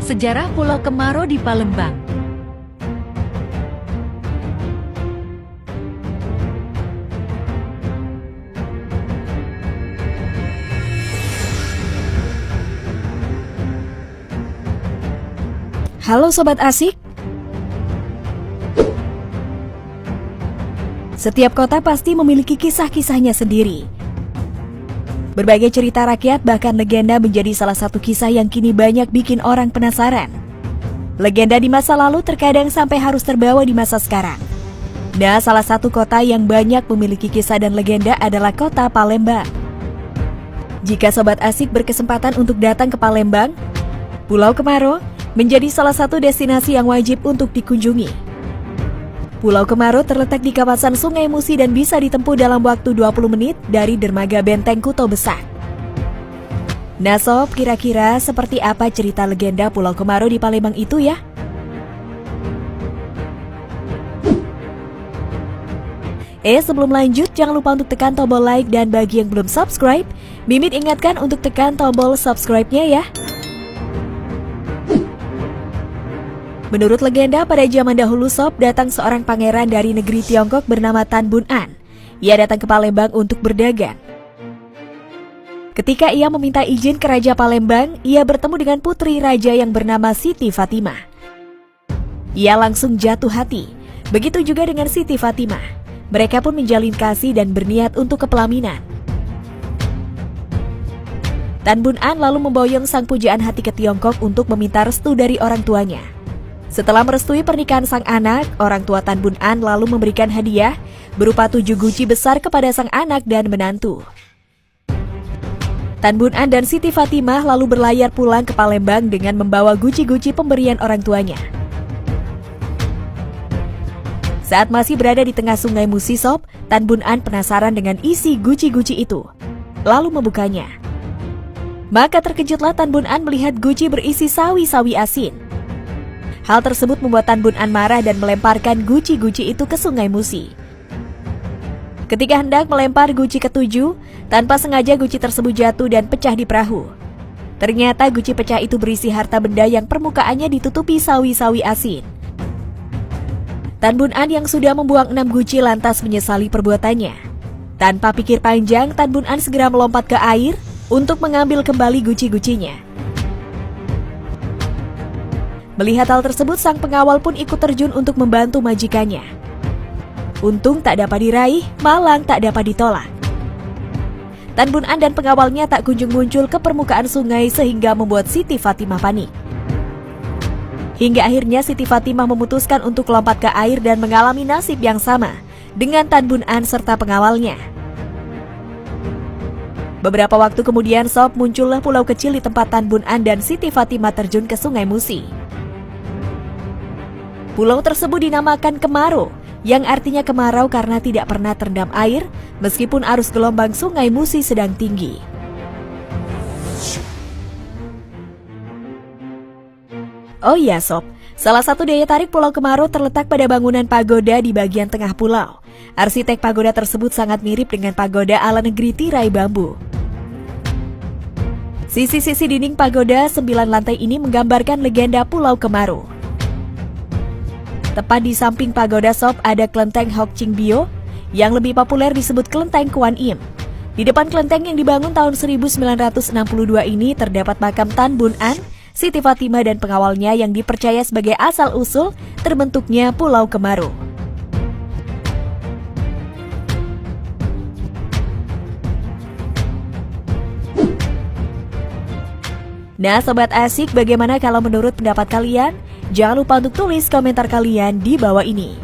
Sejarah Pulau Kemaro di Palembang. Halo Sobat Asik. Setiap kota pasti memiliki kisah-kisahnya sendiri. Berbagai cerita rakyat bahkan legenda menjadi salah satu kisah yang kini banyak bikin orang penasaran. Legenda di masa lalu terkadang sampai harus terbawa di masa sekarang. Nah, salah satu kota yang banyak memiliki kisah dan legenda adalah kota Palembang. Jika Sobat Asik berkesempatan untuk datang ke Palembang, Pulau Kemaro menjadi salah satu destinasi yang wajib untuk dikunjungi. Pulau Kemaro terletak di kawasan Sungai Musi dan bisa ditempuh dalam waktu 20 menit dari dermaga Benteng Kuto Besak. Nah Sob, kira-kira seperti apa cerita legenda Pulau Kemaro di Palembang itu ya? Sebelum lanjut, jangan lupa untuk tekan tombol like dan bagi yang belum subscribe, Mimin ingatkan untuk tekan tombol subscribe-nya ya. Menurut legenda, pada zaman dahulu Sob, datang seorang pangeran dari negeri Tiongkok bernama Tan Bun An. Ia datang ke Palembang untuk berdagang. Ketika ia meminta izin ke Raja Palembang, ia bertemu dengan putri raja yang bernama Siti Fatimah. Ia langsung jatuh hati. Begitu juga dengan Siti Fatimah. Mereka pun menjalin kasih dan berniat untuk kepelaminan. Tan Bun An lalu memboyong sang pujaan hati ke Tiongkok untuk meminta restu dari orang tuanya. Setelah merestui pernikahan sang anak, orang tua Tan Bun An lalu memberikan hadiah berupa 7 guci besar kepada sang anak dan menantu. Tan Bun An dan Siti Fatimah lalu berlayar pulang ke Palembang dengan membawa guci-guci pemberian orang tuanya. Saat masih berada di tengah Sungai Musi Sob, Tan Bun An penasaran dengan isi guci-guci itu, lalu membukanya. Maka terkejutlah Tan Bun An melihat guci berisi sawi-sawi asin. Hal tersebut membuat Tan Bun An marah dan melemparkan guci-guci itu ke Sungai Musi. Ketika hendak melempar guci ke-7, tanpa sengaja guci tersebut jatuh dan pecah di perahu. Ternyata guci pecah itu berisi harta benda yang permukaannya ditutupi sawi-sawi asin. Tan Bun An yang sudah membuang 6 guci lantas menyesali perbuatannya. Tanpa pikir panjang, Tan Bun An segera melompat ke air untuk mengambil kembali guci-gucinya. Melihat hal tersebut, sang pengawal pun ikut terjun untuk membantu majikannya. Untung tak dapat diraih, malang tak dapat ditolak. Tan Bun An dan pengawalnya tak kunjung muncul ke permukaan sungai sehingga membuat Siti Fatimah panik. Hingga akhirnya Siti Fatimah memutuskan untuk lompat ke air dan mengalami nasib yang sama dengan Tan Bun An serta pengawalnya. Beberapa waktu kemudian Sob, muncullah pulau kecil di tempat Tan Bun An dan Siti Fatimah terjun ke Sungai Musi. Pulau tersebut dinamakan Kemaro, yang artinya kemarau karena tidak pernah terendam air meskipun arus gelombang Sungai Musi sedang tinggi. Oh iya Sob, salah satu daya tarik Pulau Kemaro terletak pada bangunan pagoda di bagian tengah pulau. Arsitek pagoda tersebut sangat mirip dengan pagoda ala negeri tirai bambu. Sisi-sisi dinding pagoda 9 lantai ini menggambarkan legenda Pulau Kemaro. Tepat di samping pagoda Sob ada kelenteng Hok Ching Bio yang lebih populer disebut kelenteng Kuan Im. Di depan kelenteng yang dibangun tahun 1962 ini terdapat makam Tan Bun An, Siti Fatimah dan pengawalnya yang dipercaya sebagai asal-usul terbentuknya Pulau Kemaro. Nah Sobat Asik, bagaimana kalau menurut pendapat kalian? Jangan lupa untuk tulis komentar kalian di bawah ini.